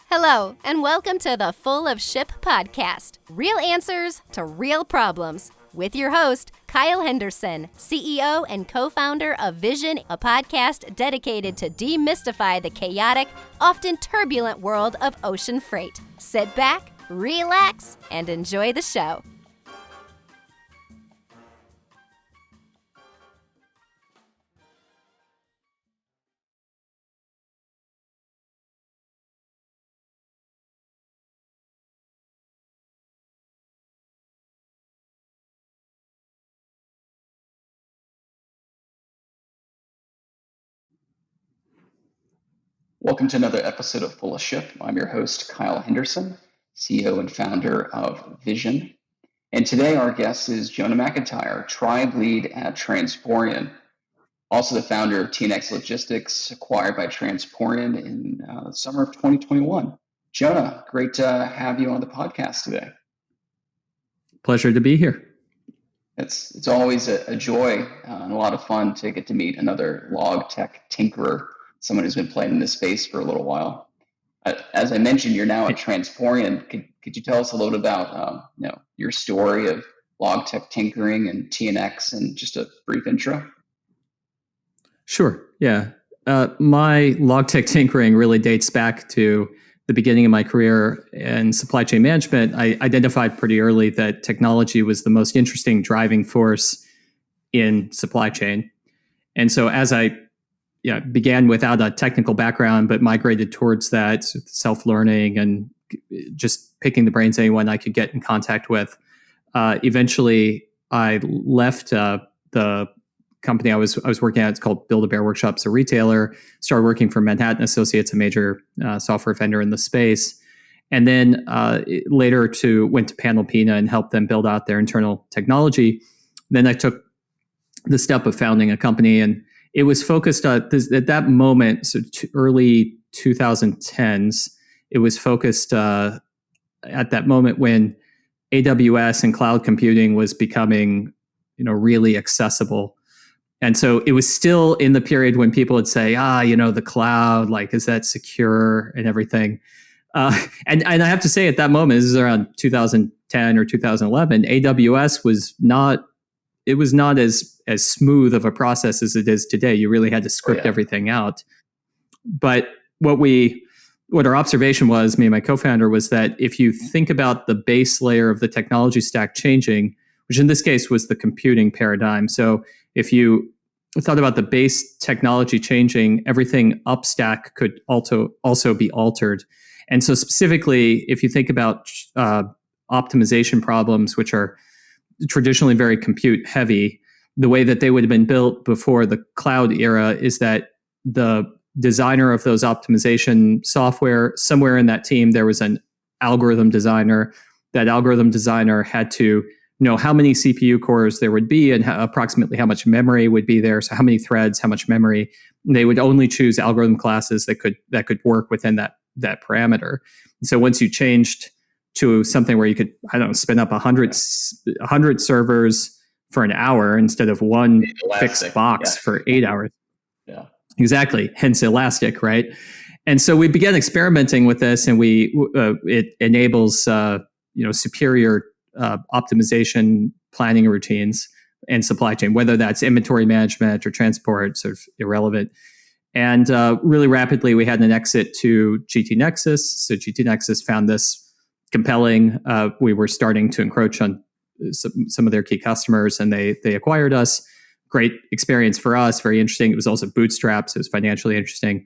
Hello, and welcome to the Full of Ship podcast. Real answers to real problems. With your host, Kyle Henderson, CEO and co-founder of Vision, a podcast dedicated to demystify the chaotic, often turbulent world of ocean freight. Sit back, relax, and enjoy the show. Welcome to another episode of Full of Ship. I'm your host, Kyle Henderson, CEO and founder of Vision. And today our guest is Jonah McIntire, tribe lead at Transporeon, also the founder of TNX Logistics, acquired by Transporeon in the summer of 2021. Jonah, great to have you on the podcast today. Pleasure to be here. It's always a joy and a lot of fun to get to meet another log tech tinkerer, someone who's been playing in this space for a little while. As I mentioned, you're now at Transporeon. Could you tell us a little bit about your story of log tech tinkering and TNX and just a brief intro? Sure. Yeah. My log tech tinkering really dates back to the beginning of my career in supply chain management. I identified pretty early that technology was the most interesting driving force in supply chain. And so as I began without a technical background, but migrated towards that self-learning and just picking the brains of anyone I could get in contact with. Eventually, I left the company I was working at. It's called Build-A-Bear Workshops, a retailer. Started working for Manhattan Associates, a major software vendor in the space. And then later went to Panalpina and helped them build out their internal technology. Then I took the step of founding a company, and it was focused at that moment, so early 2010s. It was focused at that moment when AWS and cloud computing was becoming, really accessible. And so it was still in the period when people would say, the cloud, like, is that secure and everything? And I have to say, at that moment, this is around 2010 or 2011, AWS was not. It was not as smooth of a process as it is today. You really had to script everything out. But what our observation was, me and my co-founder, was that if you think about the base layer of the technology stack changing, which in this case was the computing paradigm. So if you thought about the base technology changing, everything upstack could also be altered. And so specifically, if you think about optimization problems, which are traditionally very compute heavy, the way that they would have been built before the cloud era is that the designer of those optimization software, somewhere in that team, there was an algorithm designer. That algorithm designer had to know how many CPU cores there would be and approximately how much memory would be there. So how many threads, how much memory. They would only choose algorithm classes that could work within that parameter. So once you changed to something where you could, spin up 100 servers for an hour instead of one fixed box for 8 hours. Yeah, exactly. Hence elastic, right? And so we began experimenting with this, and it enables superior optimization planning routines and supply chain, whether that's inventory management or transport, sort of irrelevant. And really rapidly, we had an exit to GT Nexus. So GT Nexus found this compelling. We were starting to encroach on some of their key customers, and they acquired us. Great experience for us, very interesting. It was also bootstrapped, so it was financially interesting.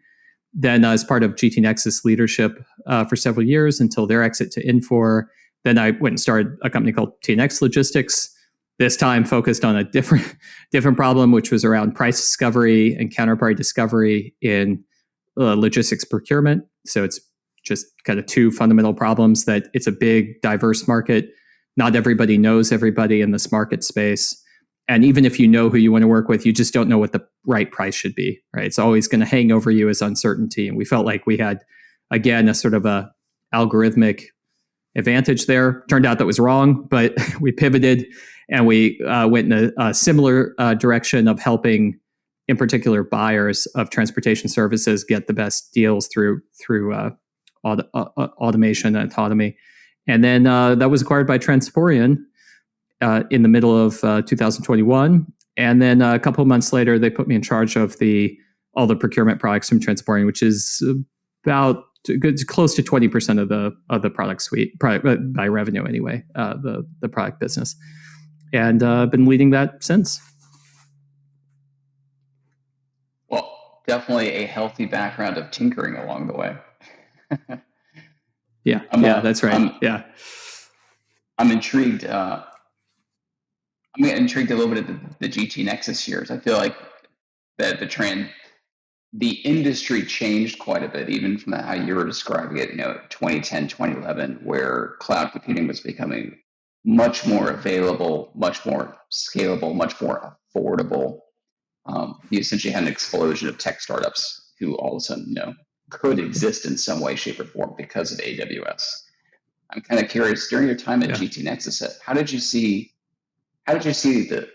Then as part of GT Nexus leadership for several years until their exit to Infor. Then I went and started a company called TNX Logistics, this time focused on a different problem, which was around price discovery and counterparty discovery in logistics procurement. So it's just kind of two fundamental problems, that it's a big, diverse market. Not everybody knows everybody in this market space. And even if you know who you want to work with, you just don't know what the right price should be, right? It's always going to hang over you as uncertainty. And we felt like we had, again, a sort of a algorithmic advantage there. Turned out that was wrong, but we pivoted and we went in a similar direction of helping, in particular, buyers of transportation services get the best deals through automation and autonomy. And then that was acquired by Transporeon in the middle of 2021. And then a couple of months later, they put me in charge of all the procurement products from Transporeon, which is about close to 20% of the product suite by revenue anyway, the product business. And I've been leading that since. Well, definitely a healthy background of tinkering along the way. Yeah, that's right. I'm intrigued. I'm intrigued a little bit at the GT Nexus years. I feel like that the industry changed quite a bit, even from how you were describing it, 2010, 2011, where cloud computing was becoming much more available, much more scalable, much more affordable. You essentially had an explosion of tech startups who all of a sudden, could exist in some way, shape, or form because of AWS. I'm kind of curious, during your time at GT Nexus, how did you see the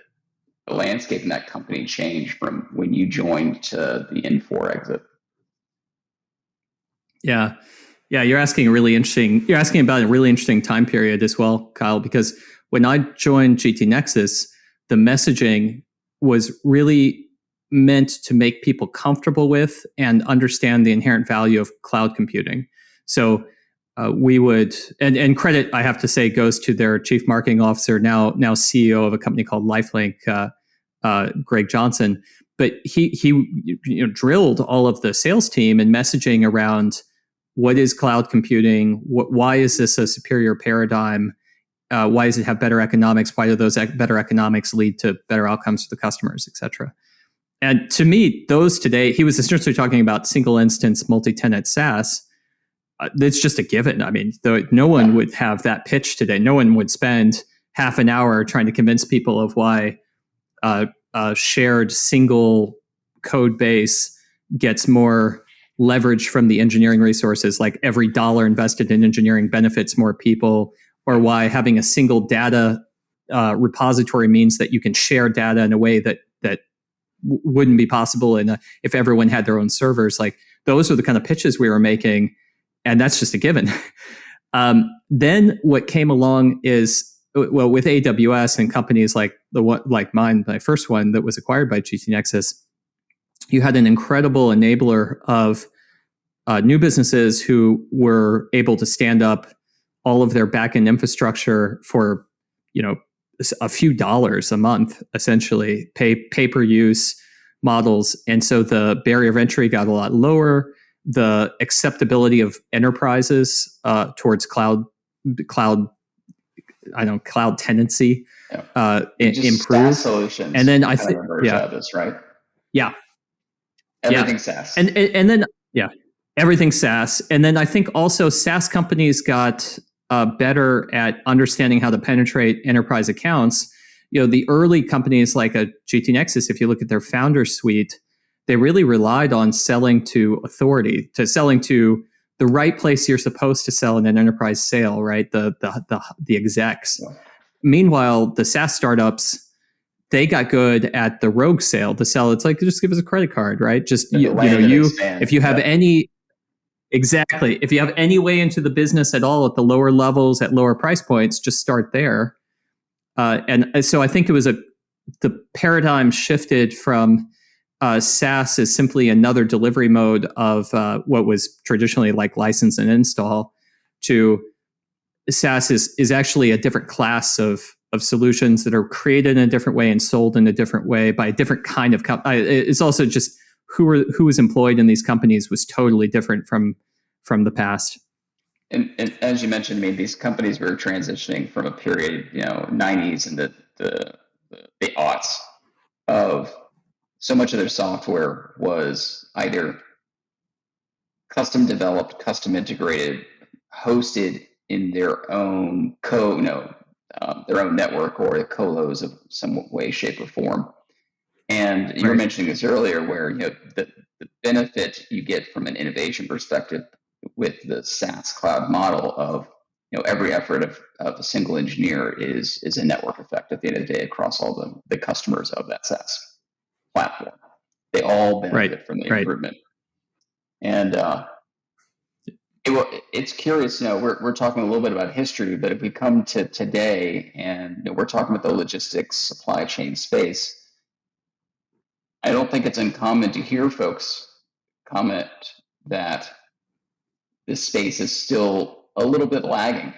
landscape in that company change from when you joined to the N4 exit? Yeah, you're asking about a really interesting time period as well, Kyle, because when I joined GT Nexus, the messaging was really meant to make people comfortable with and understand the inherent value of cloud computing. So we would, and credit, I have to say, goes to their chief marketing officer, now CEO of a company called Lifelink, Greg Johnson. But he drilled all of the sales team and messaging around what is cloud computing, why is this a superior paradigm, why does it have better economics, why do those better economics lead to better outcomes for the customers, et cetera. And to me, those today, he was essentially talking about single instance multi-tenant SaaS. It's just a given. I mean, no one would have that pitch today. No one would spend half an hour trying to convince people of why a shared single code base gets more leverage from the engineering resources, like every dollar invested in engineering benefits more people, or why having a single data repository means that you can share data in a way that wouldn't be possible if everyone had their own servers. Like, those are the kind of pitches we were making, and that's just a given. Then what came along is, well, with AWS and companies like mine, my first one that was acquired by GT Nexus, you had an incredible enabler of new businesses who were able to stand up all of their backend infrastructure for, a few dollars a month, essentially, pay per use models. And so the barrier of entry got a lot lower. The acceptability of enterprises towards cloud tenancy improved. Solutions. And then I think, this, right? Yeah. Everything SaaS. And then, everything SaaS. And then I think also SaaS companies got better at understanding how to penetrate enterprise accounts. The early companies like a GT Nexus, if you look at their founder suite, they really relied on selling to authority, to selling to the right place you're supposed to sell in an enterprise sale, right? The execs. Yeah. Meanwhile, the SaaS startups, they got good at the rogue sale, the sell. It's like, just give us a credit card, right? Just if you have any. Exactly. If you have any way into the business at all at the lower levels, at lower price points, just start there. And so I think it was the paradigm shifted from SaaS is simply another delivery mode of what was traditionally like license and install, to SaaS is actually a different class of solutions that are created in a different way and sold in a different way by a different kind of company. It's also just who was employed in these companies was totally different from the past. And as you mentioned, I mean, these companies were transitioning from a period, 90s and the aughts of so much of their software was either custom developed, custom integrated, hosted in their own their own network or the colos of some way, shape, or form. And you were mentioning this earlier, where the benefit you get from an innovation perspective with the SaaS cloud model of every effort of a single engineer is a network effect at the end of the day across all the customers of that SaaS platform. They all benefit from the improvement. And Well, it's curious, we're talking a little bit about history, but if we come to today and we're talking about the logistics supply chain space, I don't think it's uncommon to hear folks comment that this space is still a little bit lagging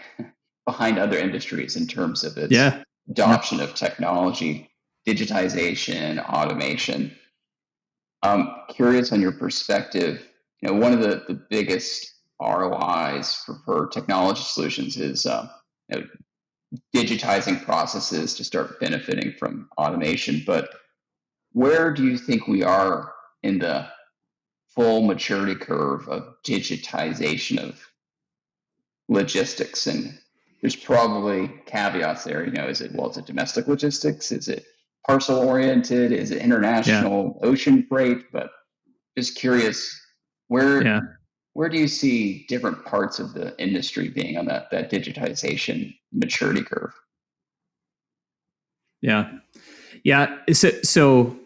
behind other industries in terms of its Yeah. adoption of technology, digitization, automation. I'm curious on your perspective. One of the biggest ROIs for technology solutions is you know, digitizing processes to start benefiting from automation. But where do you think we are in the full maturity curve of digitization of logistics? And there's probably caveats there. Is it domestic logistics? Is it parcel oriented? Is it Yeah. international ocean freight? But just curious, where Yeah. where do you see different parts of the industry being on that digitization maturity curve? Yeah. Yeah. So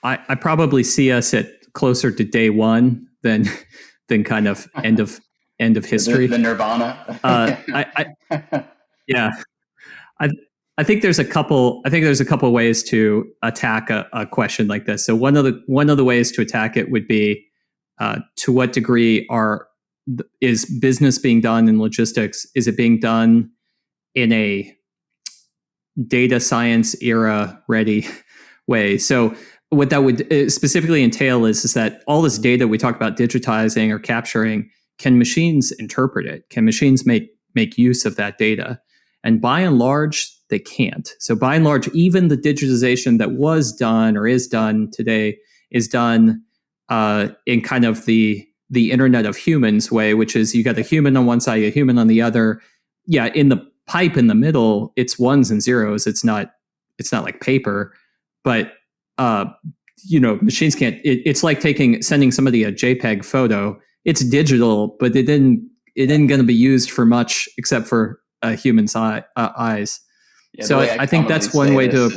I probably see us at closer to day one than kind of end of history. The nirvana. Yeah. I I think there's a couple. I think there's a couple ways to attack a question like this. So one of the ways to attack it would be to what degree is business being done in logistics? Is it being done in a data science era ready way? So what that would specifically entail is that all this data we talk about digitizing or capturing, can machines interpret it? Can machines make use of that data? And by and large, they can't. So by and large, even the digitization that was done or is done today is done in kind of the Internet of Humans way, which is you got a human on one side, a human on the other. Yeah, in the pipe in the middle, it's ones and zeros. It's not like paper, but machines can't. It's like sending somebody a JPEG photo. It's digital, but it didn't going to be used for much except for a human's eyes. Yeah, so I think that's one way to.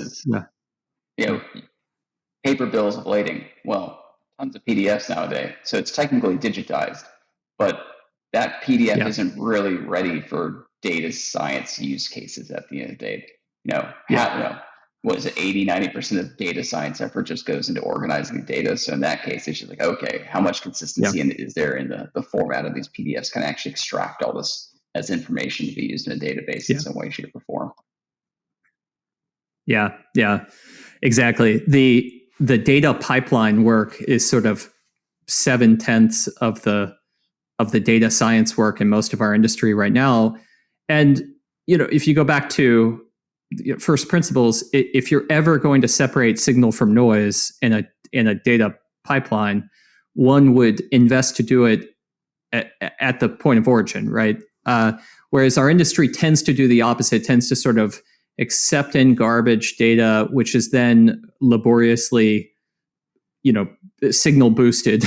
Paper bills of lading. Well, tons of PDFs nowadays, so it's technically digitized, but that PDF isn't really ready for data science use cases at the end of the day. What is it, 80-90% of data science effort just goes into organizing the data. So in that case, it's just like, okay, how much consistency is there in the format of these PDFs? Can I actually extract all this as information to be used in a database in some way, shape, or form? Yeah, exactly. The data pipeline work is sort of 7/10 of the data science work in most of our industry right now. And if you go back to first principles, if you're ever going to separate signal from noise in a data pipeline, one would invest to do it at the point of origin, right? Whereas our industry tends to do the opposite, tends to sort of accept in garbage data, which is then laboriously, signal boosted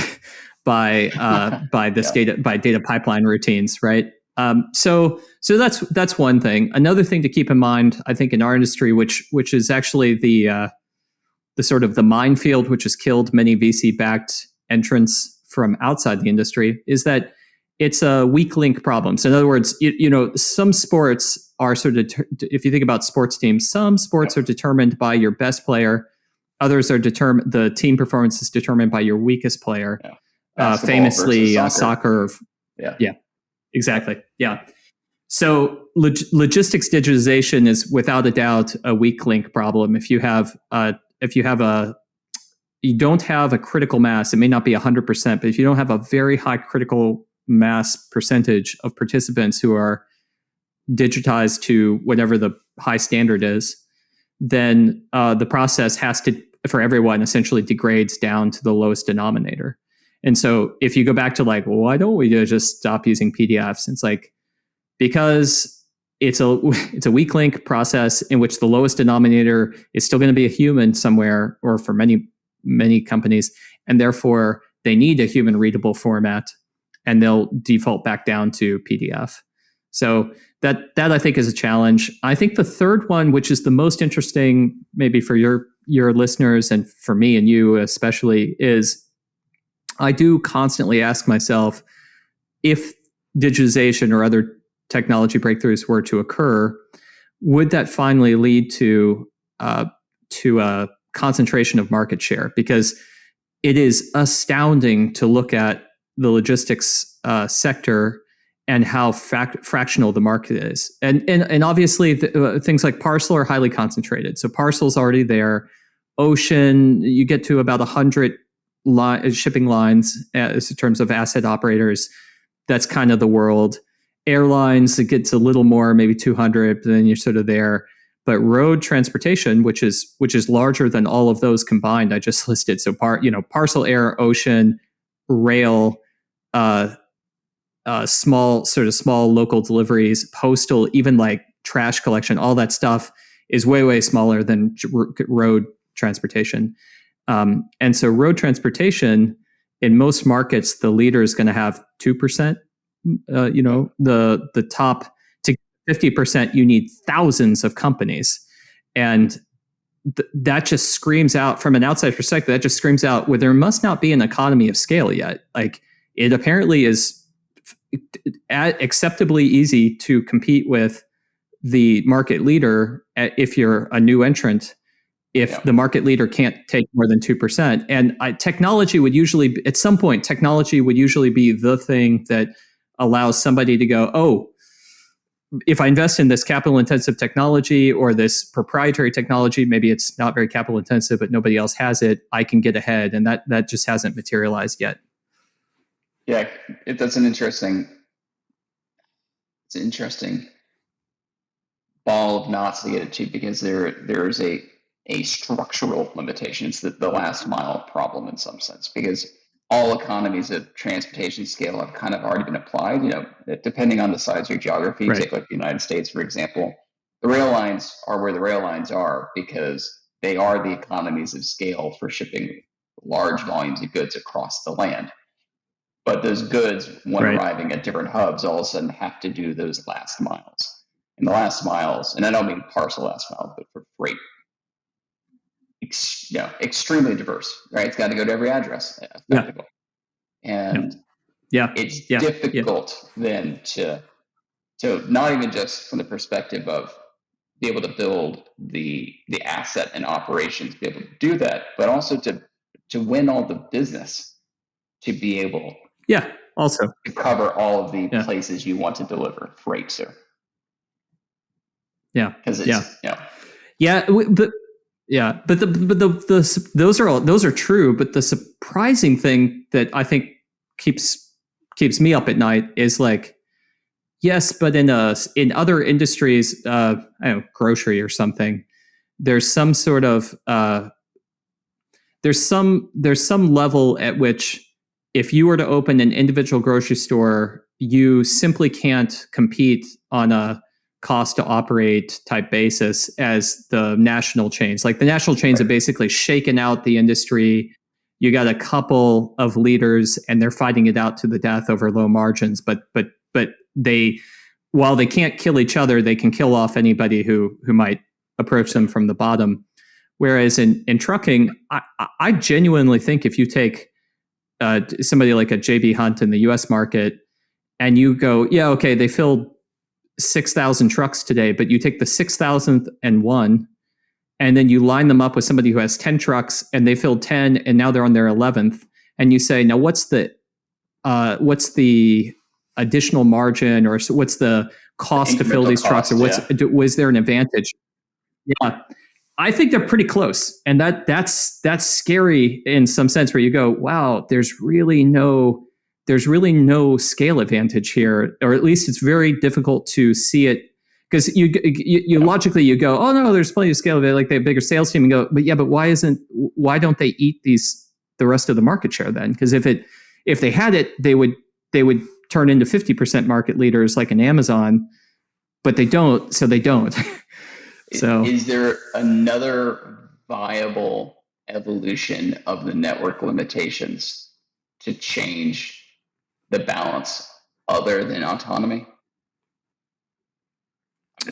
by this data pipeline routines, right? So that's one thing. Another thing to keep in mind, I think, in our industry, which is actually the sort of the minefield which has killed many VC-backed entrants from outside the industry, is that it's a weak link problem. So in other words, some sports are sort of, if you think about sports teams, some sports are determined by your best player. Others are determined, the team performance is determined by your weakest player. Famously, soccer. Yeah, exactly. Yeah. So logistics digitization is without a doubt a weak link problem. If you don't have a critical mass, it may not be 100%, but if you don't have a very high critical mass percentage of participants who are digitized to whatever the high standard is, then the process has to, for everyone, essentially degrades down to the lowest denominator. And so if you go back to like, well, why don't we just stop using PDFs? It's like, because it's a weak link process in which the lowest denominator is still going to be a human somewhere, or for many companies, and therefore they need a human readable format, and they'll default back down to PDF. So that I think is a challenge. I think the third one, which is the most interesting, maybe for your listeners and for me and you especially, is I do constantly ask myself, if digitization or other technology breakthroughs were to occur, would that finally lead to a concentration of market share? Because it is astounding to look at the logistics sector and how fractional the market is. And obviously things like parcel are highly concentrated. So parcel's already there. Ocean, you get to about 100 shipping lines in terms of asset operators. That's kind of the world. Airlines, it gets a little more, maybe 200, but then you're sort of there. But road transportation, which is larger than all of those combined, I just listed. So parcel, air, ocean, rail, small local deliveries, postal, even like trash collection, all that stuff is way smaller than road transportation. And so road transportation in most markets, the leader is going to have 2%. The top to 50%, you need thousands of companies, and that just screams out from an outside perspective. That just screams out where there must not be an economy of scale yet. Like it apparently is acceptably easy to compete with the market leader if you're a new entrant. If the market leader can't take more than 2%, and technology would usually, at some point, technology would usually be the thing that allows somebody to go, oh, if I invest in this capital intensive technology or this proprietary technology, maybe it's not very capital intensive, but nobody else has it, I can get ahead. And that just hasn't materialized yet. Yeah, that's an interesting ball of knots to get into, because there is a structural limitation. It's the last mile problem in some sense, because all economies of transportation scale have kind of already been applied. Depending on the size of your geography, right. Take like the United States, for example, the rail lines are where the rail lines are because they are the economies of scale for shipping large volumes of goods across the land. But those goods, when arriving at different hubs, all of a sudden have to do those last miles. And the last miles, and I don't mean parcel last mile, but for freight, extremely diverse, right? It's got to go to every address effectively. And it's difficult then to not even just from the perspective of be able to build the asset and operations, be able to do that, but also to win all the business, to be able also to cover all of the places you want to deliver freight to. Because but those are true. But the surprising thing that I think keeps me up at night is like, yes, but in other industries, I don't know, grocery or something, there's some sort of there's some level at which if you were to open an individual grocery store, you simply can't compete on a cost to operate type basis as the national chains. Like the national chains have basically shaken out the industry. You got a couple of leaders and they're fighting it out to the death over low margins, but they, while they can't kill each other, they can kill off anybody who might approach them from the bottom. Whereas in trucking, I genuinely think if you take somebody like a JB Hunt in the US market and you go, they filled 6,000 trucks today, but you take the 6,001 and then you line them up with somebody who has 10 trucks and they filled 10 and now they're on their 11th. And you say, now what's the additional margin, or what's the cost to fill these trucks, or was there an advantage? Yeah. I think they're pretty close. And that's scary in some sense, where you go, wow, there's really no scale advantage here, or at least it's very difficult to see it, because you logically you go, oh no, there's plenty of scale. Like they have a bigger sales team, and go, but why don't they eat the rest of the market share then? Because if they had it, they would turn into 50% market leaders like an Amazon, but they don't, so they don't. So is there another viable evolution of the network limitations to change the balance other than autonomy?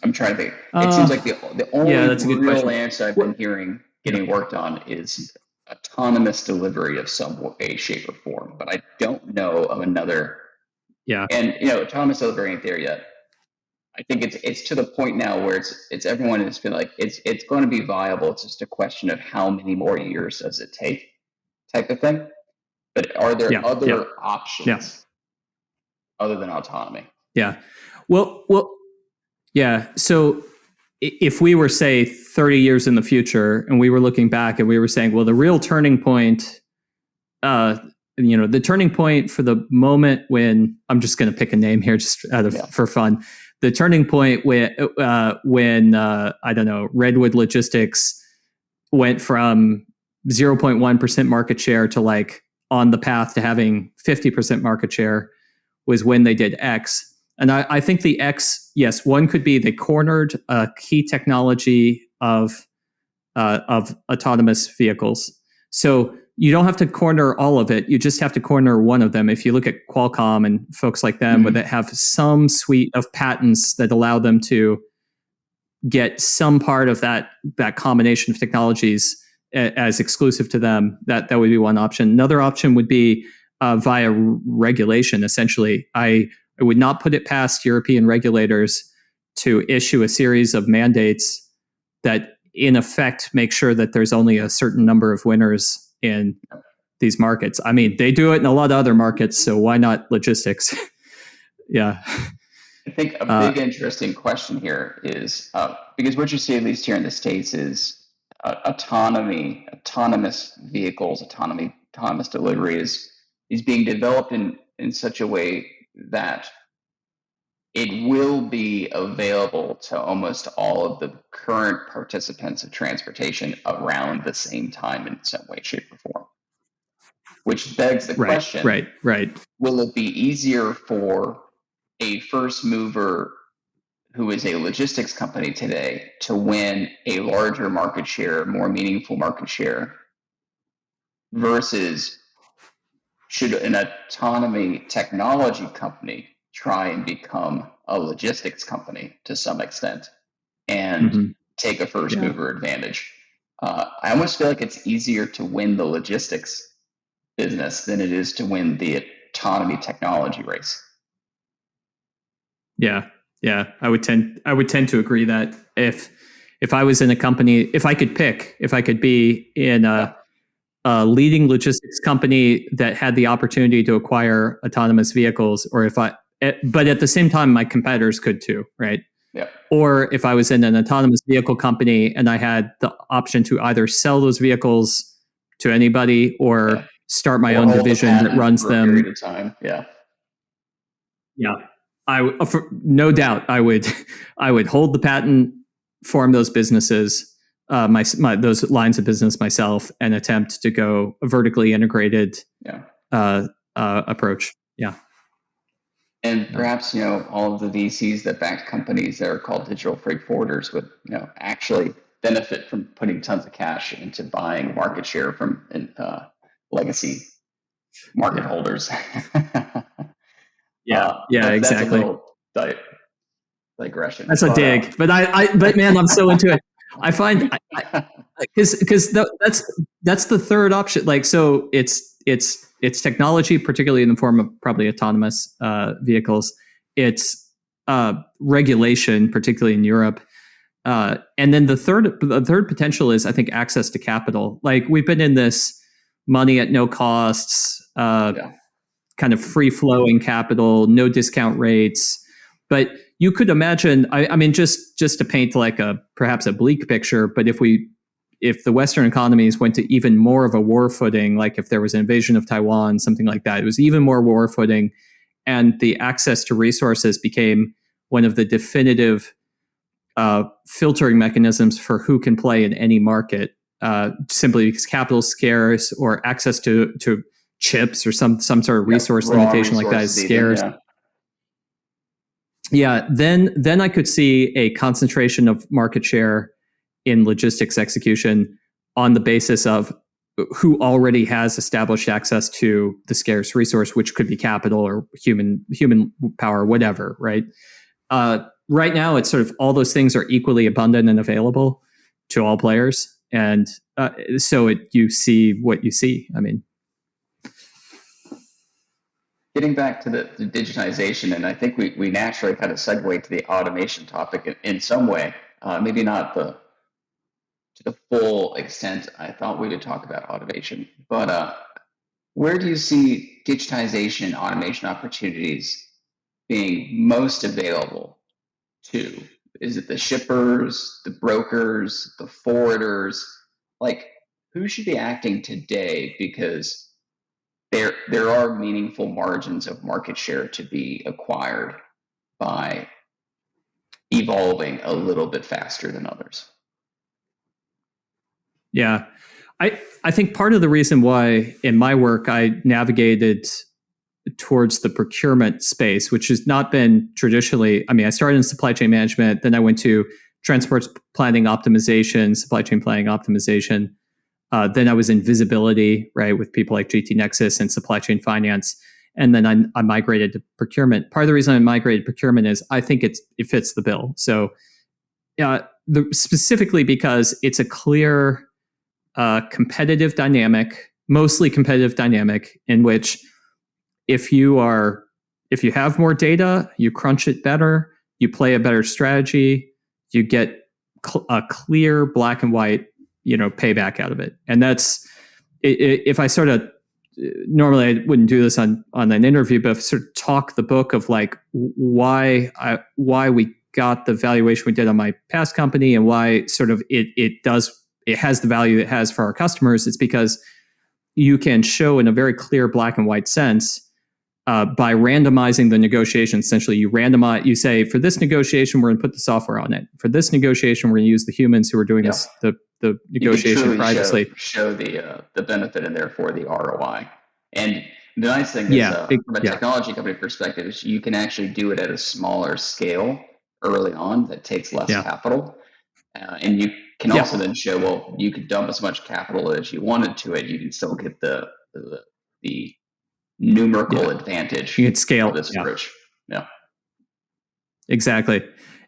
I'm trying to think. It seems like the only real answer I've been hearing getting worked on is autonomous delivery of some way, shape, or form. But I don't know of another Yeah. And autonomous delivery ain't there yet. I think it's to the point now where it's everyone has been like it's going to be viable. It's just a question of how many more years does it take, type of thing. But are there other options other than autonomy? Yeah. Well, yeah. So if we were, say, 30 years in the future and we were looking back and we were saying, well, the real turning point, the turning point for the moment when, I'm just going to pick a name here just for fun. The turning point when I don't know, Redwood Logistics went from 0.1% market share to like on the path to having 50% market share was when they did X. And I think the X, yes, one could be they cornered a key technology of autonomous vehicles. So you don't have to corner all of it. You just have to corner one of them. If you look at Qualcomm and folks like them, where they have some suite of patents that allow them to get some part of that combination of technologies as exclusive to them, that would be one option. Another option would be via regulation. Essentially, I would not put it past European regulators to issue a series of mandates that in effect make sure that there's only a certain number of winners in these markets. I mean, they do it in a lot of other markets, so why not logistics? Yeah. I think a big interesting question here is because what you see, at least here in the States, is autonomous vehicles, autonomous delivery is being developed in such a way that it will be available to almost all of the current participants of transportation around the same time in some way, shape, or form. Which begs the question, right. Will it be easier for a first mover who is a logistics company today to win a larger market share, more meaningful market share, versus should an autonomy technology company try and become a logistics company to some extent and take a first mover advantage? I almost feel like it's easier to win the logistics business than it is to win the autonomy technology race. Yeah. I would tend to agree that if I was in a company, if I could be in a leading logistics company that had the opportunity to acquire autonomous vehicles, or but at the same time, my competitors could too, right? Yeah. Or if I was in an autonomous vehicle company and I had the option to either sell those vehicles to anybody or start my own division that runs them. For a period of time. Yeah. No doubt, I would hold the patent, form those businesses, those lines of business myself, and attempt to go a vertically integrated approach. Yeah. And perhaps, all of the VCs that back companies that are called digital freight forwarders would, actually benefit from putting tons of cash into buying market share from legacy market holders. Exactly. That's a little digression. That's a dig, but but man, I'm so into it. I find because that's the third option. Like, so it's technology, particularly in the form of probably autonomous vehicles. It's regulation, particularly in Europe, and then the third potential is, I think, access to capital. Like, we've been in this money at no costs, kind of free flowing capital, no discount rates. But you could imagine, I mean, just to paint like perhaps a bleak picture, but if the Western economies went to even more of a war footing, like if there was an invasion of Taiwan, something like that, it was even more war footing, and the access to resources became one of the definitive filtering mechanisms for who can play in any market, simply because capital is scarce, or access to chips or some sort of resource limitation like that is scarce. Then I could see a concentration of market share in logistics execution on the basis of who already has established access to the scarce resource, which could be capital or human power, whatever, right? Right now, it's sort of all those things are equally abundant and available to all players, and so you see what you see. I mean, Getting back to the digitization, and I think we naturally kind of segue to the automation topic in some way, maybe not to the full extent I thought we would talk about automation, but where do you see digitization and automation opportunities being most available to? Is it the shippers, the brokers, the forwarders? Like, who should be acting today? Because there are meaningful margins of market share to be acquired by evolving a little bit faster than others. Yeah. I think part of the reason why in my work I navigated towards the procurement space, which has not been traditionally, I mean, I started in supply chain management, then I went to transport planning optimization, supply chain planning optimization. Then I was in visibility, right, with people like GT Nexus and supply chain finance. And then I migrated to procurement. Part of the reason I migrated to procurement is I think it fits the bill. So specifically because it's a clear competitive dynamic, mostly competitive dynamic, in which if you have more data, you crunch it better, you play a better strategy, you get a clear black and white, payback out of it. And that's, if I sort of, normally I wouldn't do this on an interview, but if I sort of talk the book of like why we got the valuation we did on my past company and why sort of it has the value it has for our customers, it's because you can show in a very clear black and white sense by randomizing the negotiation. Essentially, you say, for this negotiation, we're going to put the software on it. For this negotiation, we're going to use the humans who are doing this, the negotiation privately. Show the benefit and therefore the ROI. And the nice thing is, from a technology company perspective, is you can actually do it at a smaller scale early on that takes less capital. And you can also then show, well, you could dump as much capital as you wanted to it. You can still get the numerical advantage. You can scale of this approach. Yeah, exactly.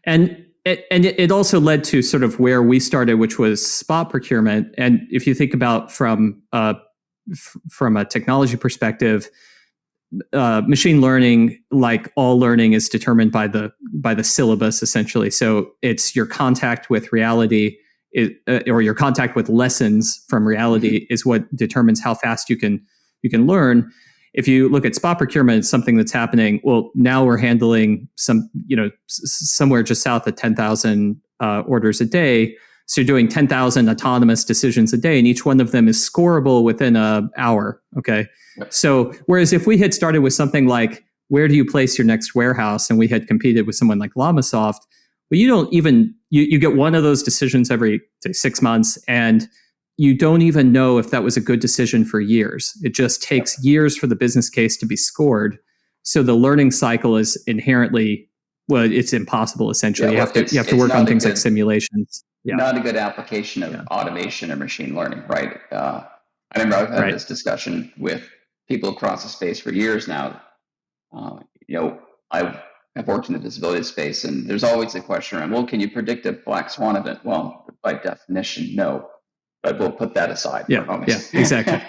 And it also led to sort of where we started, which was spot procurement. And if you think about from a technology perspective, machine learning, like all learning, is determined by the syllabus, essentially. So it's your contact with reality, or your contact with lessons from reality, is what determines how fast you can learn. If you look at spot procurement, it's something that's happening. Well, now we're handling somewhere just south of 10,000 orders a day. So you're doing 10,000 autonomous decisions a day, and each one of them is scoreable within an hour. Okay. So whereas if we had started with something like, where do you place your next warehouse? And we had competed with someone like LlamaSoft, but you get one of those decisions every, say, 6 months, and you don't even know if that was a good decision for years. It just takes years for the business case to be scored. So the learning cycle is inherently, well, it's impossible, essentially. You have to work on things like simulations. Not a good application of automation or machine learning, right? I remember I've had this discussion with people across the space for years now. I've worked in the disability space, and there's always a question around, well, can you predict a black swan event? Well, by definition, no. But we'll put that aside for a moment. Yeah, exactly.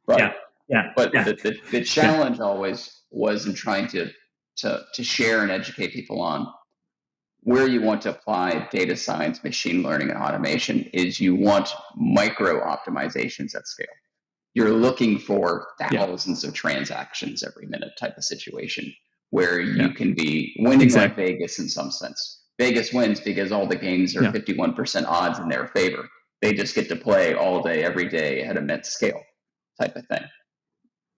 But the challenge always was in trying to share and educate people on where you want to apply data science, machine learning, and automation is you want micro optimizations at scale. You're looking for thousands of transactions every minute type of situation where you can be winning like Vegas in some sense. Vegas wins because all the games are 51% odds in their favor. They just get to play all day, every day at immense scale type of thing.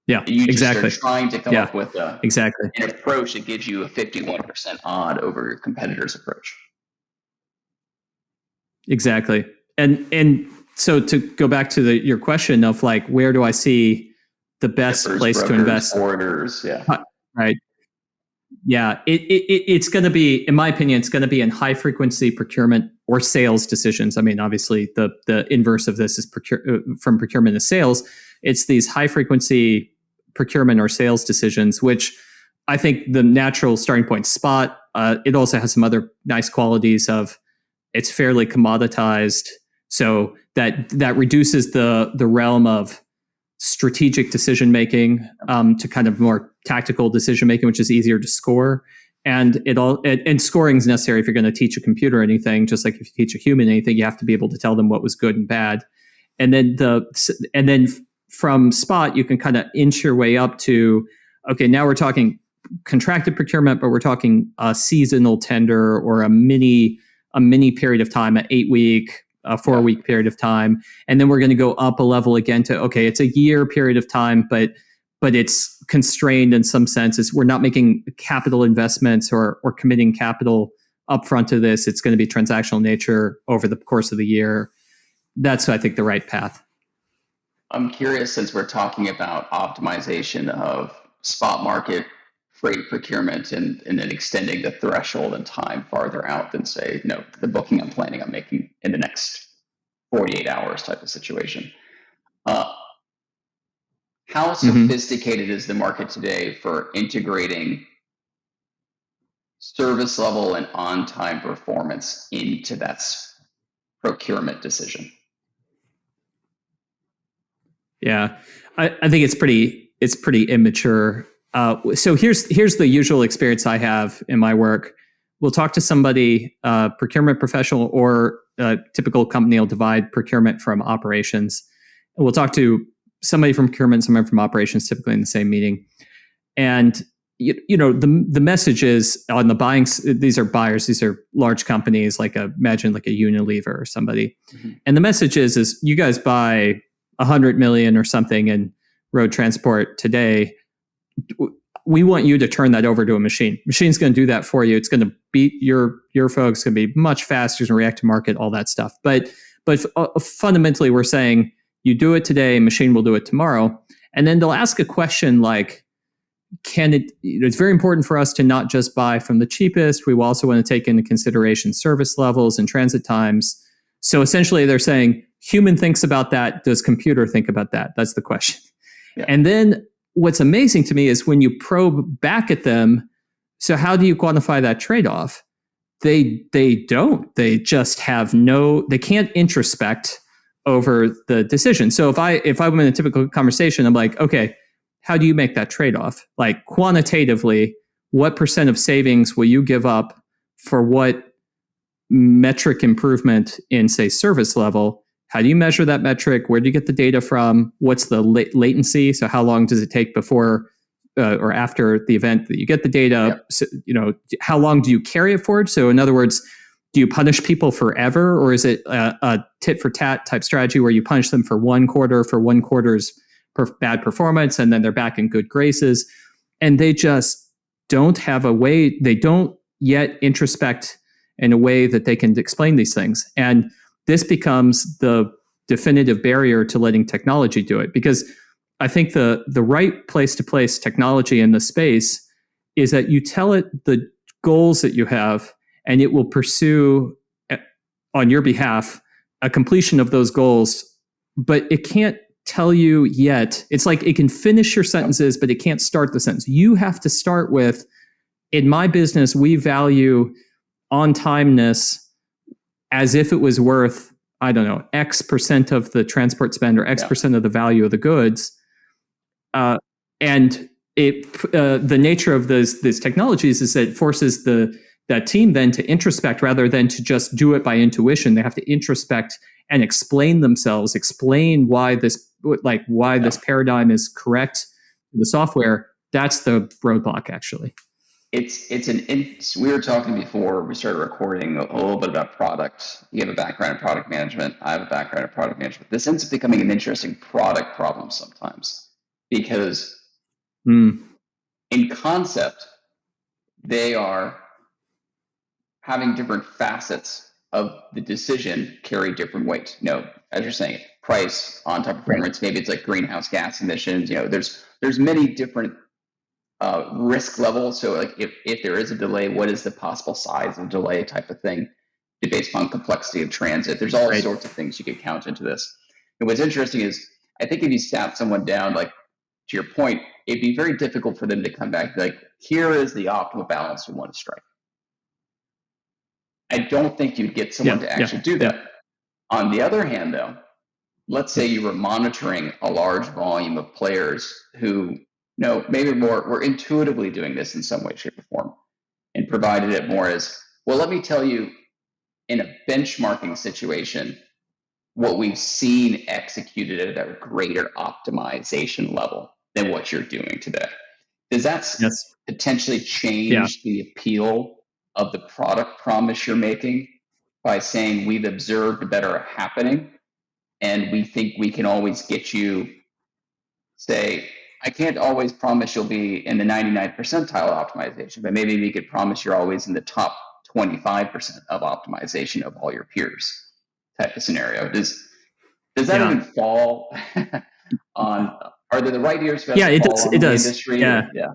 Yeah, you just are trying to come up with an an approach that gives you a 51% odd over your competitor's approach. Exactly. And so to go back to your question of like, where do I see the best place to invest? Orders, right. Yeah, it's going to be, in my opinion, it's going to be in high frequency procurement or sales decisions. I mean, obviously, the inverse of this is from procurement to sales. It's these high frequency procurement or sales decisions, which I think the natural starting point spot. It also has some other nice qualities of it's fairly commoditized, so that reduces the realm of strategic decision making to kind of more tactical decision making, which is easier to score. And scoring is necessary if you're going to teach a computer anything. Just like if you teach a human anything, you have to be able to tell them what was good and bad. And then from Spot, you can kind of inch your way up to, okay, now we're talking contracted procurement, but we're talking a seasonal tender or a mini period of time, an 8-week, a 4-week period of time. And then we're going to go up a level again to, okay, it's a year period of time, but it's constrained in some senses. We're not making capital investments or committing capital upfront to this. It's going to be transactional nature over the course of the year. That's, I think, the right path. I'm curious, since we're talking about optimization of spot market freight procurement and then extending the threshold and time farther out than, say, the booking I'm planning on making in the next 48 hours type of situation. How sophisticated is the market today for integrating service level and on-time performance into that procurement decision? Yeah, I think it's pretty immature. So here's the usual experience I have in my work. We'll talk to somebody, procurement professional or a typical company will divide procurement from operations. And we'll talk to somebody from procurement, somebody from operations, typically in the same meeting. And the message is on the buying. These are buyers. These are large companies, imagine like a Unilever or somebody. And the message is you guys buy 100 million or something in road transport today. We want you to turn that over to a machine. Machine's going to do that for you. It's going to beat your folks. It's going to be much faster and react to market, all that stuff. But fundamentally, we're saying you do it today, machine will do it tomorrow. And then they'll ask a question like, it's very important for us to not just buy from the cheapest. We also want to take into consideration service levels and transit times. So essentially they're saying, human thinks about that. Does computer think about that? That's the question. Yeah. And then what's amazing to me is when you probe back at them, so how do you quantify that trade-off? They don't. They just they can't introspect over the decision. So if I'm in a typical conversation, I'm like, okay, how do you make that trade-off? Like quantitatively, what % of savings will you give up for what metric improvement in, say, service level? How do you measure that metric? Where do you get the data from? What's the latency? So how long does it take before or after the event that you get the data? Yep. So, how long do you carry it forward? So in other words, do you punish people forever, or is it a tit for tat type strategy where you punish them for one quarter's bad performance, and then they're back in good graces? And they just don't have a way. They don't yet introspect in a way that they can explain these things. And this becomes the definitive barrier to letting technology do it. Because I think the right place to place technology in the space is that you tell it the goals that you have, and it will pursue on your behalf a completion of those goals, but it can't tell you yet. It's like it can finish your sentences, but it can't start the sentence. You have to start with, in my business, we value on-timeness as if it was worth, I don't know, X % of the transport spend or X % of the value of the goods. And the nature of these technologies is that it forces that team then to introspect rather than to just do it by intuition. They have to introspect and explain themselves, explain why this paradigm is correct in the software. That's the roadblock, actually. We were talking before we started recording a little bit about product. You have a background in product management. I have a background in product management. This ends up becoming an interesting product problem sometimes because in concept, they are having different facets of the decision carry different weight. As you're saying, price, on-time performance, maybe it's like greenhouse gas emissions. There's many different risk level. So like if there is a delay, what is the possible size of delay type of thing based on complexity of transit? There's all sorts of things you could count into this. And what's interesting is I think if you sat someone down, like to your point, it'd be very difficult for them to come back like, here is the optimal balance we want to strike. I don't think you'd get someone to actually do that. On the other hand, though, let's say you were monitoring a large volume of players who, maybe more were intuitively doing this in some way, shape, or form, and provided it more as, well, let me tell you, in a benchmarking situation, what we've seen executed at a greater optimization level than what you're doing today. Does that Yes. potentially Yeah. change the appeal of the product promise you're making by saying we've observed better happening and we think we can always get you, say, I can't always promise you'll be in the 99th percentile optimization, but maybe we could promise you're always in the top 25% of optimization of all your peers type of scenario. Does that even fall on, are there the right ears for that Yeah, to it fall does. on It the does. industry? Yeah. Or,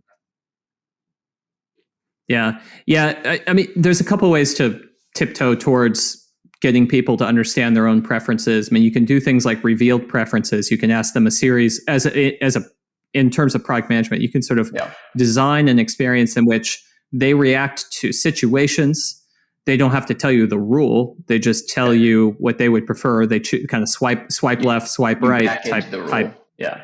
yeah. Yeah. I mean, there's a couple ways to tiptoe towards getting people to understand their own preferences. I mean, you can do things like revealed preferences. You can ask them a series in terms of product management, you can sort of design an experience in which they react to situations. They don't have to tell you the rule. They just tell you what they would prefer. They kind of swipe left, swipe right type. Yeah.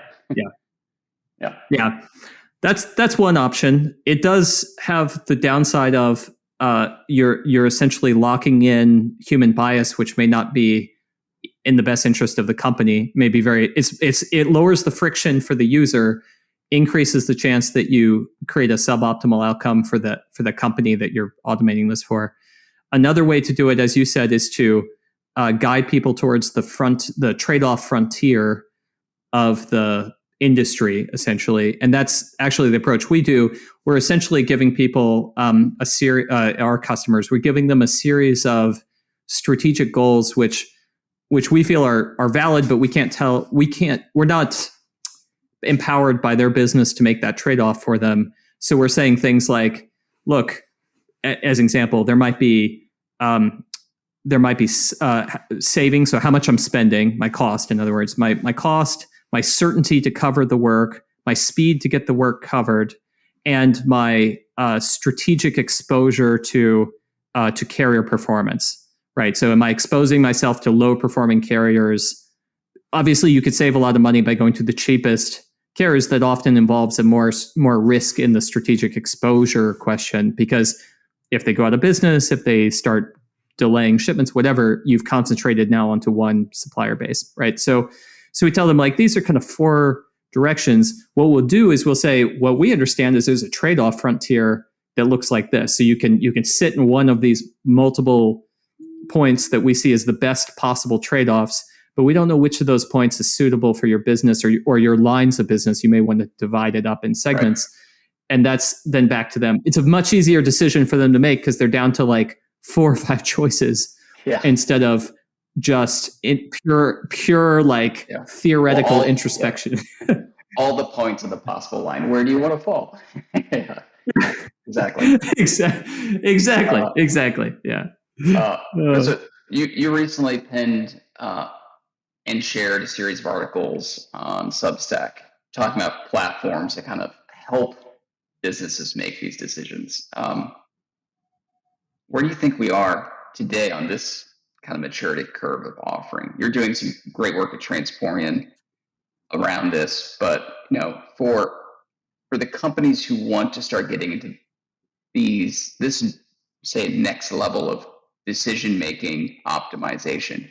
That's one option. It does have the downside of you're essentially locking in human bias, which may not be in the best interest of the company. Maybe it lowers the friction for the user, increases the chance that you create a suboptimal outcome for the company that you're automating this for. Another way to do it, as you said, is to guide people towards the trade-off frontier of the industry, essentially. And that's actually the approach we do. We're essentially giving people our customers, we're giving them a series of strategic goals, which we feel are valid, but we're not empowered by their business to make that trade-off for them. So we're saying things like, look, as an example, there might be savings. So how much I'm spending, my cost, in other words, my cost, my certainty to cover the work, my speed to get the work covered, and my strategic exposure to carrier performance. Right. So am I exposing myself to low performing carriers? Obviously, you could save a lot of money by going to the cheapest carriers. That often involves a more risk in the strategic exposure question, because if they go out of business, if they start delaying shipments, whatever, you've concentrated now onto one supplier base, right? So we tell them, like, these are kind of four directions. What we'll do is we'll say, what we understand is there's a trade-off frontier that looks like this. So you can sit in one of these multiple points that we see as the best possible trade-offs, but we don't know which of those points is suitable for your business or your lines of business. You may want to divide it up in segments. Right. And that's then back to them. It's a much easier decision for them to make because they're down to like 4 or 5 choices instead of just in pure like theoretical introspection. All the points of the possible line. Where do you want to fall? Exactly. Exactly. Yeah. So you recently penned and shared a series of articles on Substack talking about platforms that kind of help businesses make these decisions. Where do you think we are today on this kind of maturity curve of offering? You're doing some great work at Transporeon around this, but for the companies who want to start getting into this say next level of decision making optimization,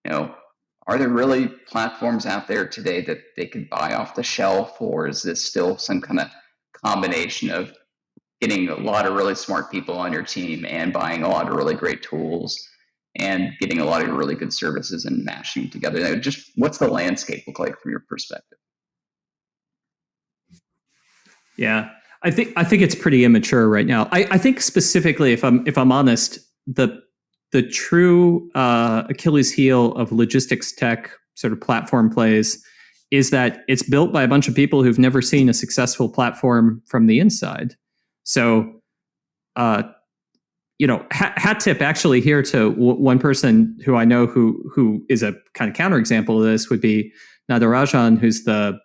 are there really platforms out there today that they could buy off the shelf, or is this still some kind of combination of getting a lot of really smart people on your team and buying a lot of really great tools and getting a lot of really good services and mashing them together? Just what's the landscape look like from your perspective? Yeah, I think it's pretty immature right now. I think specifically, if I'm honest, the true Achilles heel of logistics tech sort of platform plays is that it's built by a bunch of people who've never seen a successful platform from the inside. So, hat tip actually here to one person who I know who is a kind of counterexample of this would be Nadarajan, who's the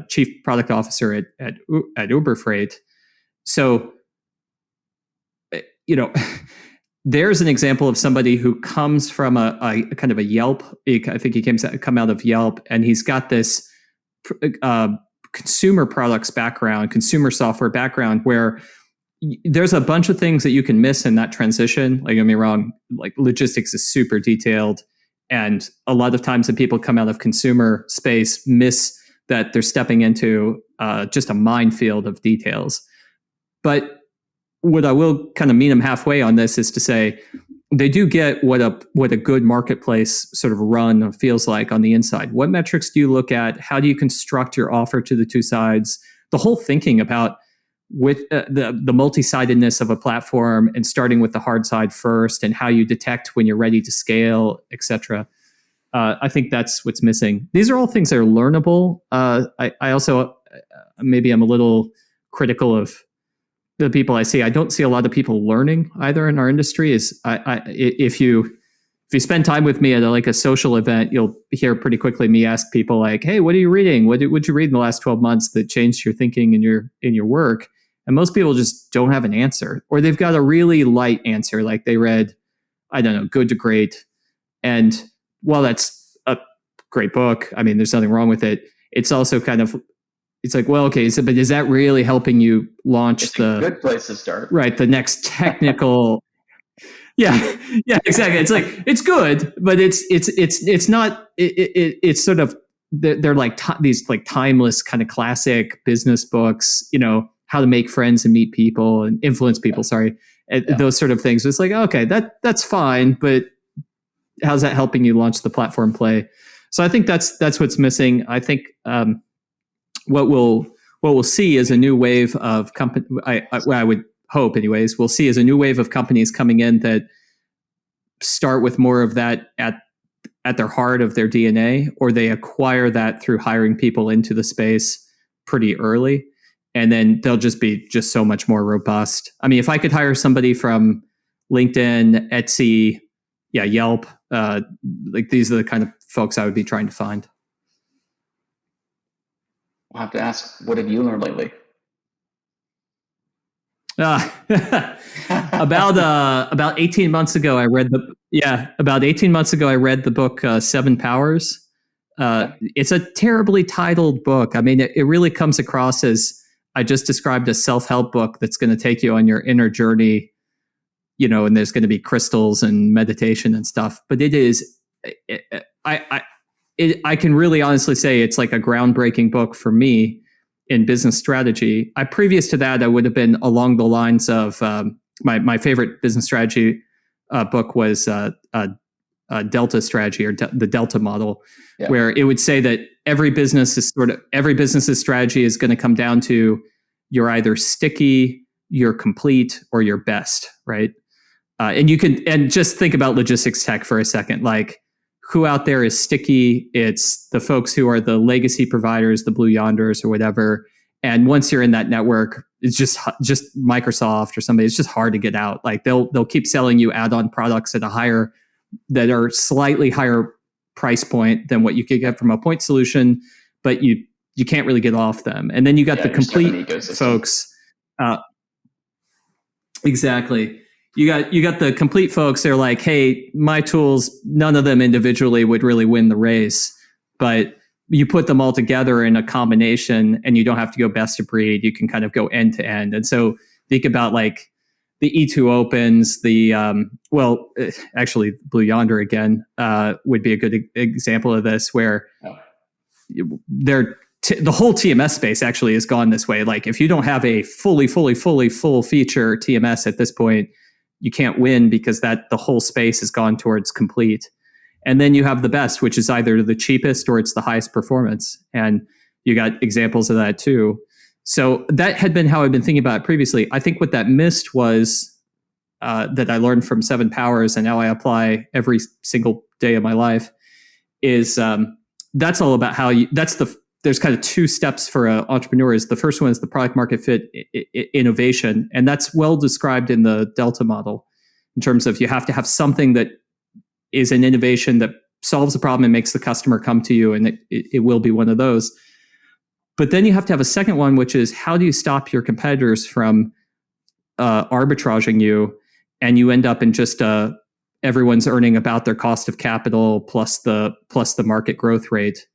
chief product officer at Uber Freight. So, there's an example of somebody who comes from a kind of a Yelp. I think he come out of Yelp, and he's got this consumer products background, consumer software background, where there's a bunch of things that you can miss in that transition. Like, don't get me wrong, like logistics is super detailed, and a lot of times the people come out of consumer space miss that they're stepping into just a minefield of details. But what I will kind of meet them halfway on this is to say they do get what a good marketplace sort of run feels like on the inside. What metrics do you look at? How do you construct your offer to the two sides? The whole thinking about with the multi-sidedness of a platform and starting with the hard side first, and how you detect when you're ready to scale, etc. I think that's what's missing. These are all things that are learnable. I also maybe I'm a little critical of the people I see. I don't see a lot of people learning either in our industry. If you spend time with me at a social event, you'll hear pretty quickly me ask people like, "Hey, what are you reading? What did you read in the last 12 months that changed your thinking in your work?" And most people just don't have an answer, or they've got a really light answer, like they read, I don't know, Good to Great. And while that's a great book, I mean, there's nothing wrong with it. It's also kind of, it's like, well, okay, but is that really helping you launch it's a good place to start, right? The next technical, yeah, exactly. It's like, it's good, but it's not. It's sort of, they're like these like timeless kind of classic business books. How to make friends and meet people and influence people. Sorry, those sort of things. It's like, okay, that's fine, but how's that helping you launch the platform play? So I think that's what's missing. I think what we'll see is a new wave of company. I would hope, anyways, we'll see is a new wave of companies coming in that start with more of that at their heart of their DNA, or they acquire that through hiring people into the space pretty early, and then they'll just be so much more robust. I mean, if I could hire somebody from LinkedIn, Etsy, Yelp, like these are the kind of folks I would be trying to find. I'll have to ask, what have you learned lately? About 18 months ago, I read the book 7 Powers. It's a terribly titled book. I mean, it really comes across as, I just described, a self-help book that's going to take you on your inner journey, and there's going to be crystals and meditation and stuff. But it is, I can really honestly say it's like a groundbreaking book for me in business strategy. Previous to that, I would have been along the lines of my favorite business strategy book was Delta Strategy, or the Delta model, where it would say that every business's strategy is going to come down to you're either sticky, you're complete, or you're best, right? And just think about logistics tech for a second. Like, who out there is sticky? It's the folks who are the legacy providers, the Blue Yonders or whatever. And once you're in that network, it's just Microsoft or somebody. It's just hard to get out. Like they'll keep selling you add-on products that are slightly higher price point than what you could get from a point solution, but you can't really get off them. And then you got the complete folks. Exactly. You got the complete folks. They're like, hey, my tools, none of them individually would really win the race, but you put them all together in a combination and you don't have to go best of breed. You can kind of go end to end. And so think about like the E2 Opens, actually Blue Yonder again would be a good example of this, where the whole TMS space actually has gone this way. Like if you don't have a full feature TMS at this point, you can't win, because the whole space has gone towards complete. And then you have the best, which is either the cheapest or it's the highest performance. And you got examples of that too. So that had been how I've been thinking about it previously. I think what that missed was that I learned from 7 Powers, and now I apply every single day of my life, is that's all about how there's kind of 2 steps for entrepreneurs. The first one is the product market fit innovation. And that's well described in the Delta model, in terms of you have to have something that is an innovation that solves a problem and makes the customer come to you. And it will be one of those. But then you have to have a second one, which is how do you stop your competitors from arbitraging you and you end up in just everyone's earning about their cost of capital plus the market growth rate.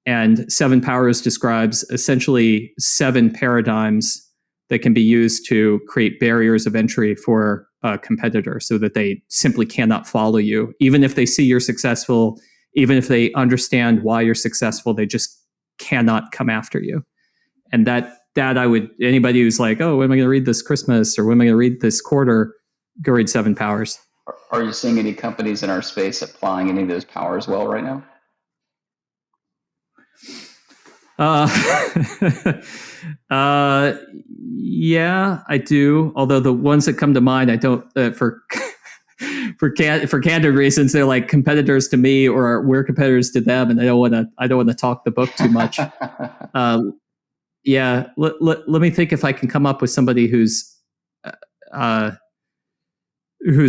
And Seven Powers describes essentially 7 paradigms that can be used to create barriers of entry for a competitor so that they simply cannot follow you. Even if they see you're successful, even if they understand why you're successful, they just cannot come after you. And that I would, anybody who's like, oh, when am I going to read this Christmas or when am I going to read this quarter, go read Seven Powers. Are you seeing any companies in our space applying any of those powers well right now? Yeah, I do. Although the ones that come to mind, I don't for candid reasons, they're like competitors to me or we're competitors to them, and I don't want to talk the book too much. Yeah, let me think if I can come up with somebody who's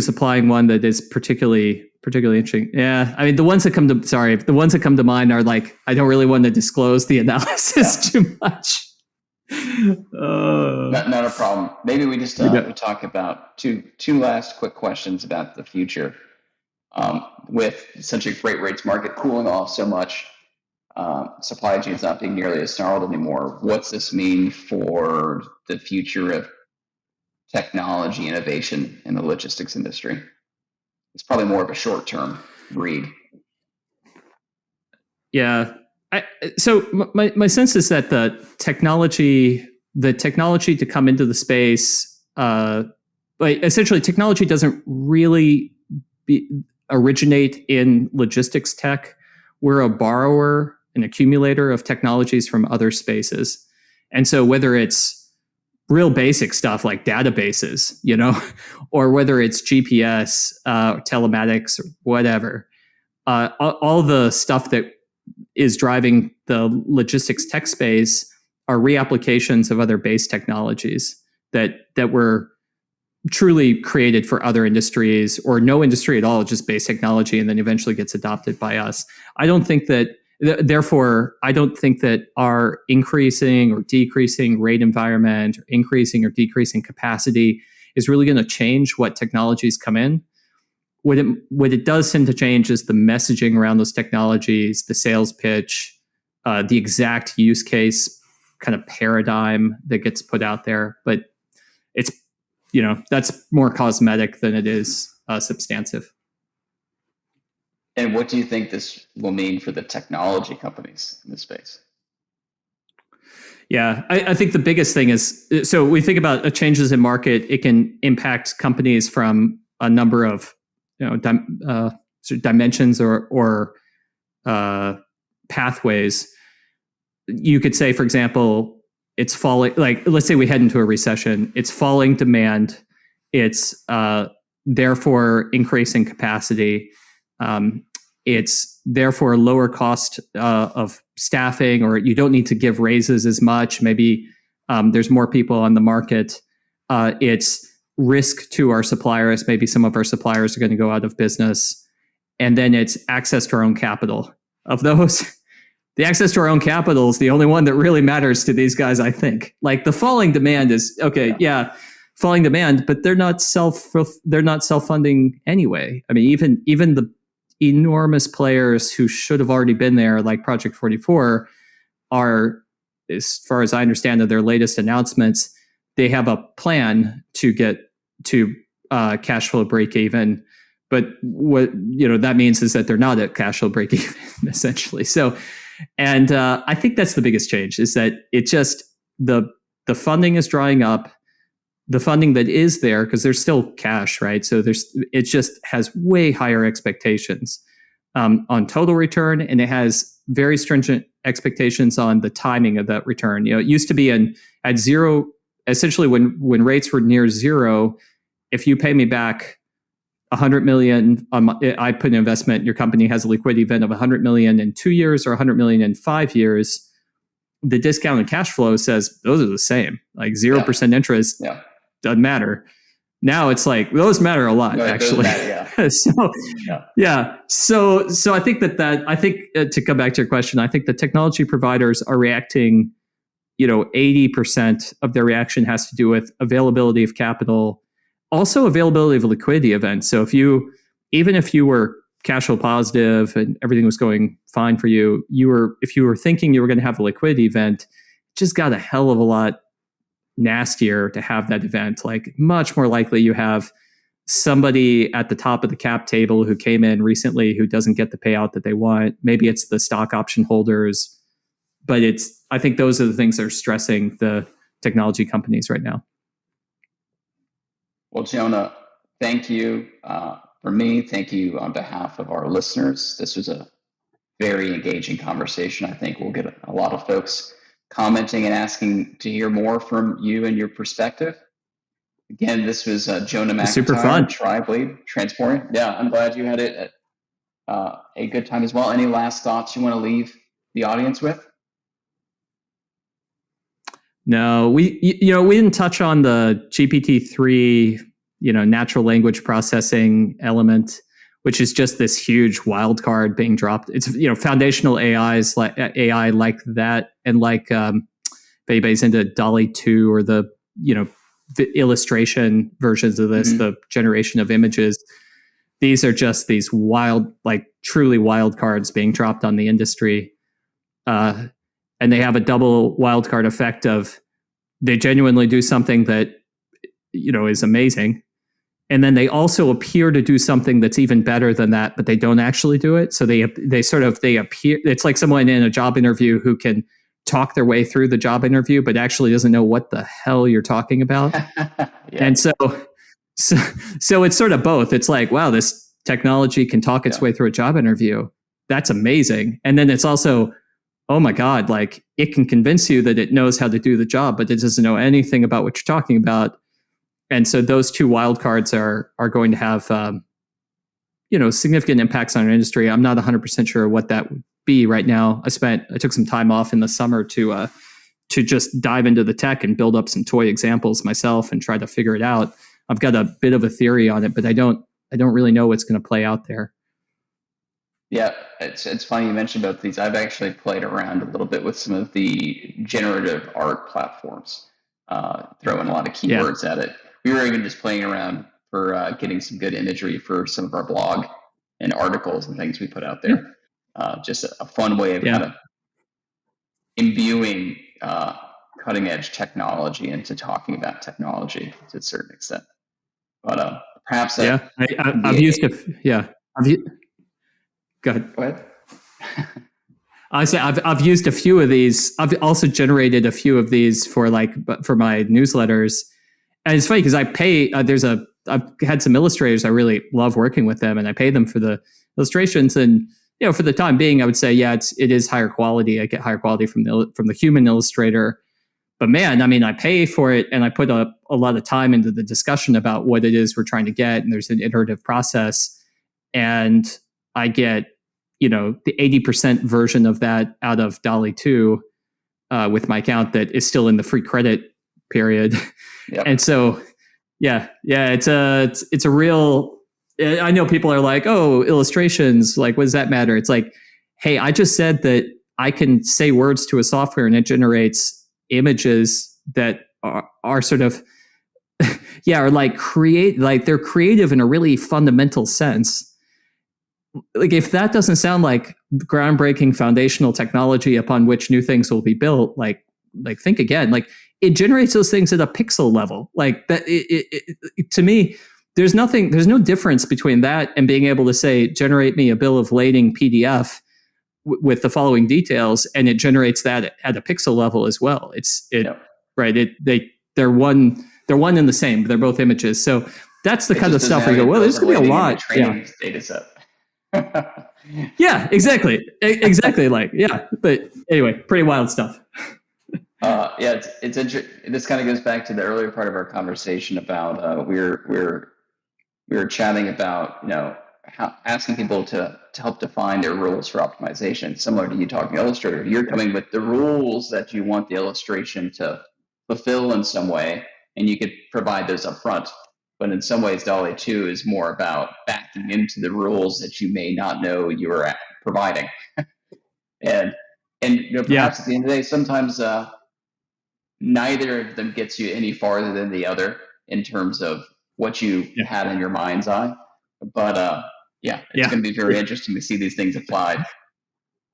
applying one that is particularly interesting. Yeah, I mean the ones that come to mind are like I don't really want to disclose the analysis too much. Not a problem. Maybe we just we talk about two last quick questions about the future. With such a great rates market cooling off so much, supply chains not being nearly as snarled anymore. What's this mean for the future of technology innovation in the logistics industry? It's probably more of a short-term read. Yeah. So my sense is that the technology to come into the space, essentially technology doesn't really originate in logistics tech. We're a borrower, an accumulator of technologies from other spaces. And so whether it's real basic stuff like databases, or whether it's GPS, telematics, or whatever, all the stuff that is driving the logistics tech space are reapplications of other base technologies that were truly created for other industries or no industry at all, just base technology, and then eventually gets adopted by us. Therefore, I don't think that our increasing or decreasing rate environment or increasing or decreasing capacity is really going to change what technologies come in. What it does tend to change is the messaging around those technologies, the sales pitch, the exact use case kind of paradigm that gets put out there. But it's, that's more cosmetic than it is substantive. And what do you think this will mean for the technology companies in this space? Yeah, I think the biggest thing is, so we think about changes in market, it can impact companies from a number of dimensions or pathways. You could say, for example, it's falling, like let's say we head into a recession, it's falling demand, it's therefore increasing capacity. It's therefore lower cost of staffing, or you don't need to give raises as much. Maybe there's more people on the market. It's risk to our suppliers. Maybe some of our suppliers are going to go out of business. And then it's access to our own capital. Of those, the access to our own capital is the only one that really matters to these guys, I think. Like the falling demand is, falling demand, but they're not self-funding anyway. I mean, even the enormous players who should have already been there, like Project 44, are, as far as I understand of their latest announcements, they have a plan to get to cash flow break even. But what that means is that they're not at cash flow break even, essentially. So, and I think that's the biggest change, is that it just the funding is drying up. The funding that is there, because there's still cash, right? So it just has way higher expectations on total return, and it has very stringent expectations on the timing of that return. It used to be at zero, essentially when rates were near zero. If you pay me back $100 million, I put an investment, your company has a liquidity event of $100 million in 2 years or $100 million in 5 years. The discounted cash flow says those are the same, like 0% interest. Yeah. Doesn't matter. Now it's like those matter a lot, actually. Matter, So I think to come back to your question, I think the technology providers are reacting. 80% of their reaction has to do with availability of capital, also availability of liquidity events. So even if you were cash flow positive and everything was going fine for you, if you were thinking you were going to have a liquidity event, it just got a hell of a lot nastier to have that event. Like much more likely you have somebody at the top of the cap table who came in recently who doesn't get the payout that they want. Maybe it's the stock option holders, but I think those are the things that are stressing the technology companies right now. Well, Jonah, thank you for me. Thank you on behalf of our listeners. This was a very engaging conversation. I think we'll get a lot of folks commenting and asking to hear more from you and your perspective. Again, this was Jonah McIntire, super fun. Tribe Lead, Transporeon. Yeah, I'm glad you had it at a good time as well. Any last thoughts you want to leave the audience with? No, we didn't touch on the GPT-3, natural language processing element, which is just this huge wild card being dropped. It's foundational AIs like AI like that, and like anybody's into DALL-E 2 or the illustration versions of this, the generation of images. These are just these wild, like truly wild cards being dropped on the industry. And they have a double wildcard effect of they genuinely do something that, is amazing. And then they also appear to do something that's even better than that, but they don't actually do it. So they appear, it's like someone in a job interview who can talk their way through the job interview, but actually doesn't know what the hell you're talking about. Yeah. And so it's sort of both. It's like, wow, this technology can talk its way through a job interview. That's amazing. And then it's also, oh my God, like it can convince you that it knows how to do the job, but it doesn't know anything about what you're talking about. And so those two wildcards are going to have, significant impacts on our industry. I'm not 100% sure what that would be right now. I took some time off in the summer to just dive into the tech and build up some toy examples myself and try to figure it out. I've got a bit of a theory on it, but I don't really know what's going to play out there. Yeah, it's funny you mentioned both these. I've actually played around a little bit with some of the generative art platforms, throwing a lot of keywords at it. We were even just playing around for getting some good imagery for some of our blog and articles and things we put out there. Just a fun way of kind of imbuing cutting edge technology into talking about technology to a certain extent. But perhaps I've used Go ahead. I say I've used a few of these. I've also generated a few of these for my newsletters, and it's funny because I pay. I've had some illustrators I really love working with them, and I pay them for the illustrations. And for the time being, I would say it is higher quality. I get higher quality from the human illustrator. But man, I mean, I pay for it, and I put a lot of time into the discussion about what it is we're trying to get, and there's an iterative process, and I get the 80% version of that out of DALL-E 2 with my account that is still in the free credit period. Yep. And so, it's a real, I know people are like, oh, illustrations, like, what does that matter? It's like, hey, I just said that I can say words to a software and it generates images that are sort of, are like they're creative in a really fundamental sense. Like if that doesn't sound like groundbreaking foundational technology upon which new things will be built, like think again. Like it generates those things at a pixel level. Like that, to me, there's no difference between that and being able to say, generate me a bill of lading PDF with the following details, and it generates that at a pixel level as well. Right. They're one and the same, but they're both images. So that's the kind of stuff where you go, well, there's going to be a lot. Data set. Yeah, exactly. But anyway, pretty wild stuff. It's interesting. This kind of goes back to the earlier part of our conversation about we were chatting about asking people to help define their rules for optimization. Similar to you talking Illustrator, you're coming with the rules that you want the illustration to fulfill in some way, and you could provide those up front. But in some ways, DALL-E 2 is more about backing into the rules that you may not know you are providing. and perhaps at the end of the day, sometimes neither of them gets you any farther than the other in terms of what you had in your mind's eye. But it's going to be very interesting to see these things applied.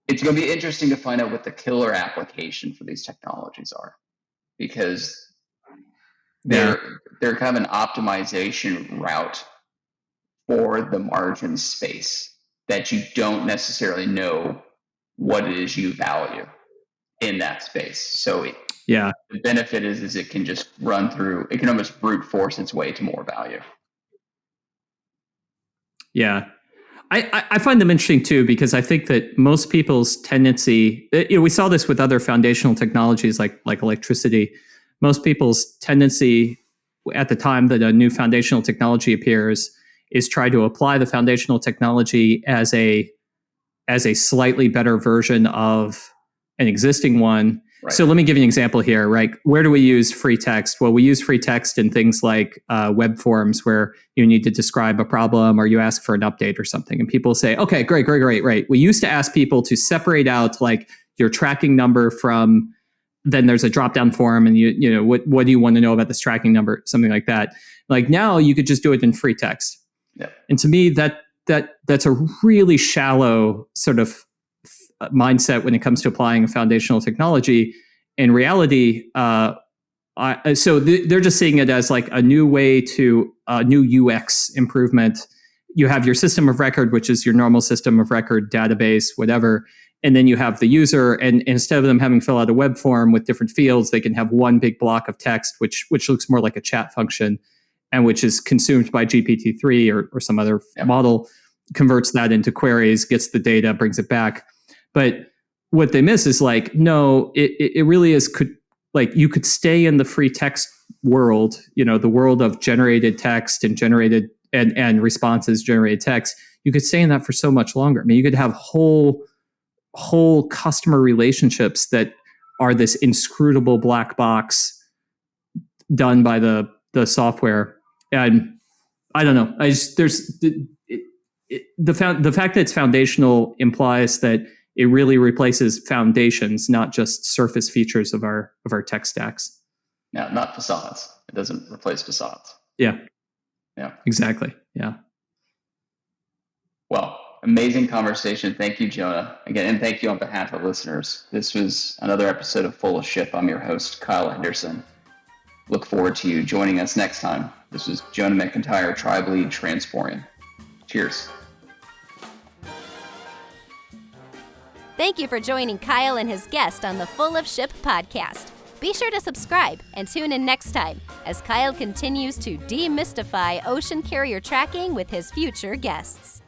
It's going to be interesting to find out what the killer application for these technologies are, because they're kind of an optimization route for the margin space that you don't necessarily know what it is you value in that space. So the benefit is it can just run through, it can almost brute force its way to more value. Yeah. I find them interesting too, because I think that most people's tendency, we saw this with other foundational technologies like electricity. Most people's tendency at the time that a new foundational technology appears is try to apply the foundational technology as a slightly better version of an existing one. Right. So let me give you an example here, right? Where do we use free text? Well, we use free text in things like web forms where you need to describe a problem or you ask for an update or something. And people say, okay, great. Right. We used to ask people to separate out like your tracking number from, then there's a drop-down form and you know, what do you want to know about this tracking number? Something like that. Like now you could just do it in free text. Yeah. And to me, that's a really shallow sort of mindset when it comes to applying a foundational technology. In reality, so they're just seeing it as like a new way to new UX improvement. You have your system of record, which is your normal system of record, database, whatever. And then you have the user, and instead of them having to fill out a web form with different fields, they can have one big block of text, which looks more like a chat function, and which is consumed by GPT-3 or some other model, converts that into queries, gets the data, brings it back. But what they miss is like, no, it really is like you could stay in the free text world, you know, the world of generated text and generated and responses generated text. You could stay in that for so much longer. I mean, you could have whole customer relationships that are this inscrutable black box done by the software. And I don't know. The fact that it's foundational implies that it really replaces foundations, not just surface features of our tech stacks. No, not facades. It doesn't replace facades. Yeah. Exactly. Yeah. Well, amazing conversation. Thank you, Jonah. Again, and thank you on behalf of listeners. This was another episode of Full of Ship. I'm your host, Kyle Henderson. Look forward to you joining us next time. This was Jonah McIntire, Tribe Lead, Transporeon. Cheers. Thank you for joining Kyle and his guest on the Full of Ship podcast. Be sure to subscribe and tune in next time as Kyle continues to demystify ocean carrier tracking with his future guests.